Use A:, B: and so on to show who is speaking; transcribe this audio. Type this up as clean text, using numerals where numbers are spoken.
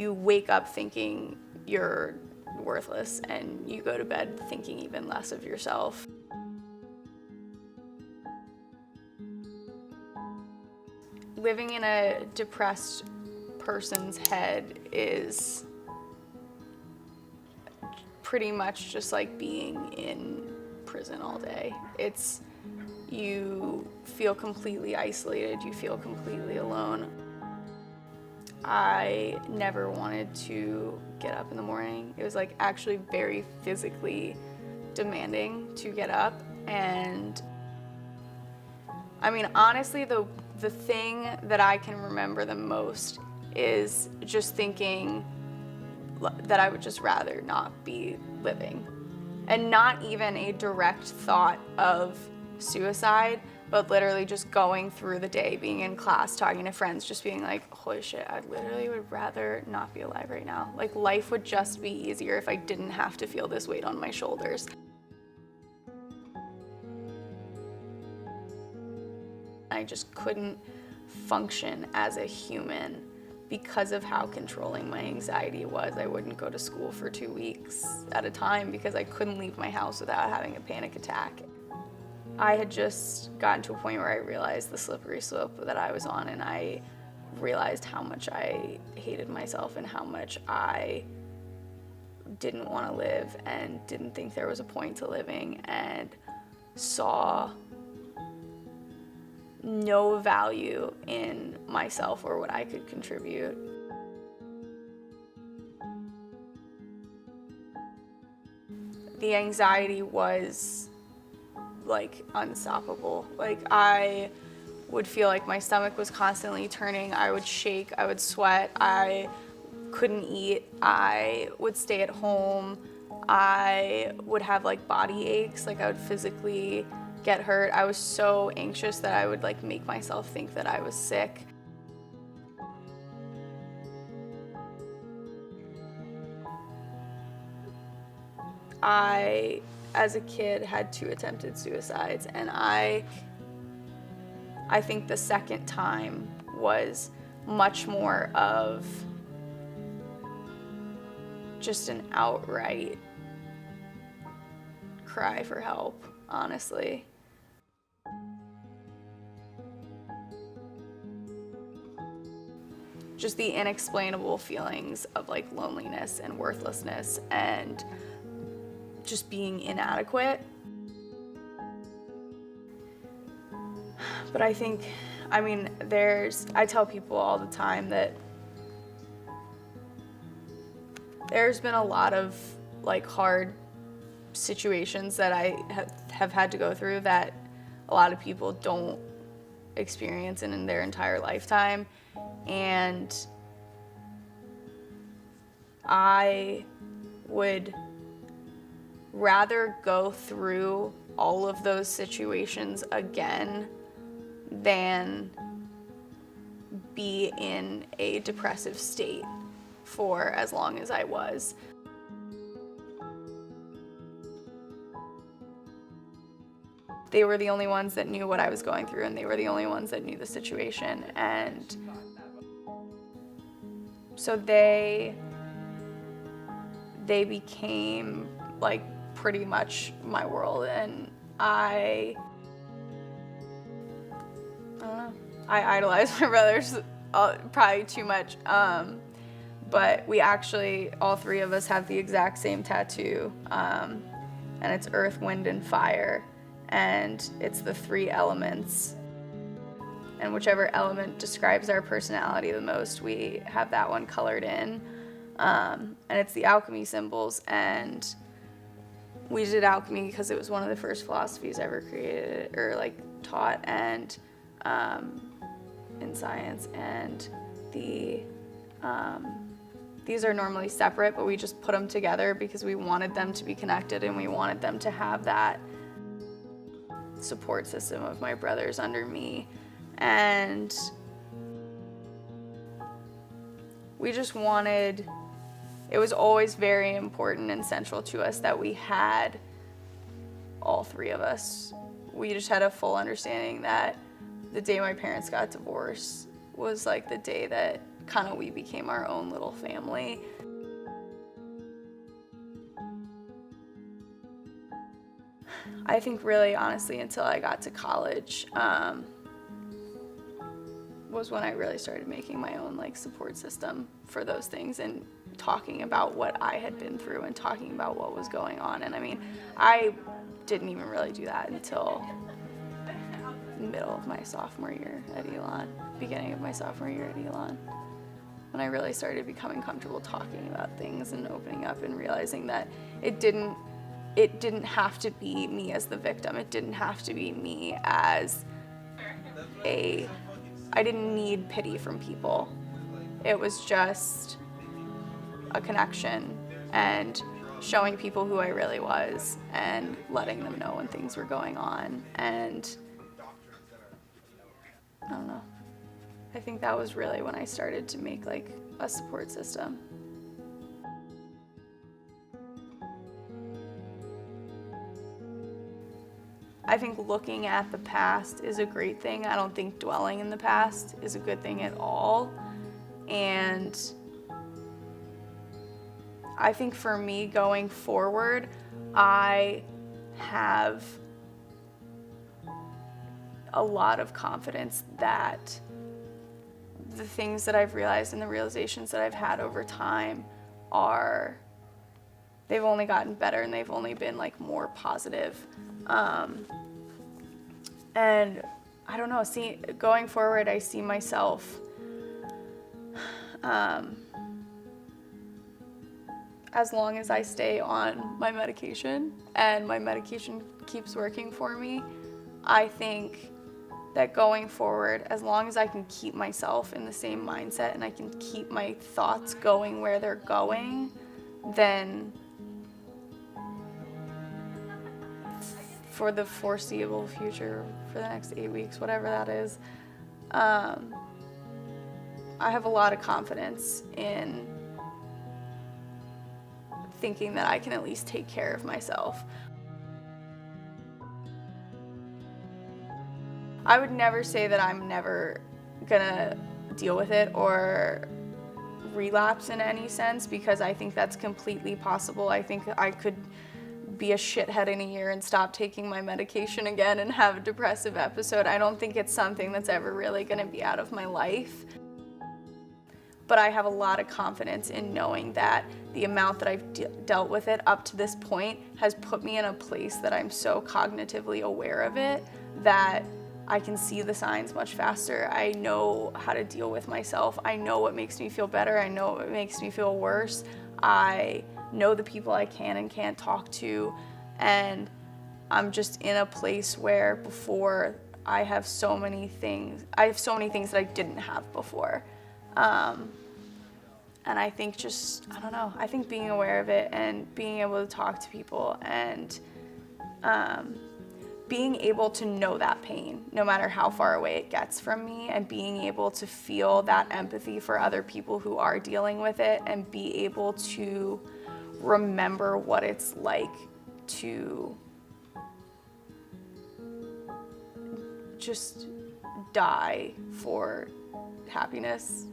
A: you wake up thinking you're worthless, and you go to bed thinking even less of yourself. Living in a depressed person's head is pretty much just like being in prison all day. You feel completely isolated, you feel completely alone. I never wanted to get up in the morning. It was like actually very physically demanding to get up. And I mean, honestly, the thing that I can remember the most is just thinking that I would just rather not be living. And not even a direct thought of suicide, but literally just going through the day, being in class, talking to friends, just being like, holy shit, I literally would rather not be alive right now. Like, life would just be easier if I didn't have to feel this weight on my shoulders. I just couldn't function as a human because of how controlling my anxiety was. I wouldn't go to school for 2 weeks at a time because I couldn't leave my house without having a panic attack. I had just gotten to a point where I realized the slippery slope that I was on, and I realized how much I hated myself and how much I didn't want to live and didn't think there was a point to living, and saw no value in myself or what I could contribute. The anxiety was like unstoppable. Like, I would feel like my stomach was constantly turning. I would shake, I would sweat, I couldn't eat, I would stay at home, I would have like body aches, like I would physically get hurt. I was so anxious that I would like make myself think that I was sick. I, as a kid, had 2 attempted suicides, and I think the second time was much more of just an outright cry for help, honestly. Just the inexplainable feelings of like loneliness and worthlessness and just being inadequate. But I think, I mean, I tell people all the time that there's been a lot of like hard situations that I have had to go through that a lot of people don't experience in their entire lifetime. And I would rather go through all of those situations again than be in a depressive state for as long as I was. They were the only ones that knew what I was going through, and they were the only ones that knew the situation. And so they became like pretty much my world, and I don't know, I idolize my brothers probably too much, but we actually, all 3 of us have the exact same tattoo, and it's earth, wind, and fire, and it's the 3 elements, and whichever element describes our personality the most, we have that one colored in, and it's the alchemy symbols. And we did alchemy because it was one of the first philosophies ever created or like taught, and in science. And these are normally separate, but we just put them together because we wanted them to be connected, and we wanted them to have that support system of my brothers under me. And we just wanted, it was always very important and central to us that we had all 3 of us. We just had a full understanding that the day my parents got divorced was like the day that kind of we became our own little family. I think really honestly until I got to college was when I really started making my own like support system for those things and talking about what I had been through and talking about what was going on. And I mean, I didn't even really do that until middle of my sophomore year at Elon, beginning of my sophomore year at Elon, when I really started becoming comfortable talking about things and opening up and realizing that it didn't have to be me as the victim. It didn't have to be me as I didn't need pity from people. It was just a connection and showing people who I really was and letting them know when things were going on. And I don't know. I think that was really when I started to make like a support system. I think looking at the past is a great thing. I don't think dwelling in the past is a good thing at all. And I think for me going forward, I have a lot of confidence that the things that I've realized and the realizations that I've had over time they've only gotten better and they've only been like more positive. And I don't know, going forward, I see myself as long as I stay on my medication and my medication keeps working for me, I think that going forward, as long as I can keep myself in the same mindset and I can keep my thoughts going where they're going, then for the foreseeable future, for the next 8 weeks, whatever that is, I have a lot of confidence in thinking that I can at least take care of myself. I would never say that I'm never gonna deal with it or relapse in any sense, because I think that's completely possible. I think I could be a shithead in a year and stop taking my medication again and have a depressive episode. I don't think it's something that's ever really gonna be out of my life. But I have a lot of confidence in knowing that the amount that I've dealt with it up to this point has put me in a place that I'm so cognitively aware of it that I can see the signs much faster. I know how to deal with myself. I know what makes me feel better. I know what makes me feel worse. I know the people I can and can't talk to. And I'm just in a place where before I have so many things that I didn't have before. And I think I think being aware of it and being able to talk to people and being able to know that pain, no matter how far away it gets from me, and being able to feel that empathy for other people who are dealing with it and be able to remember what it's like to just die for happiness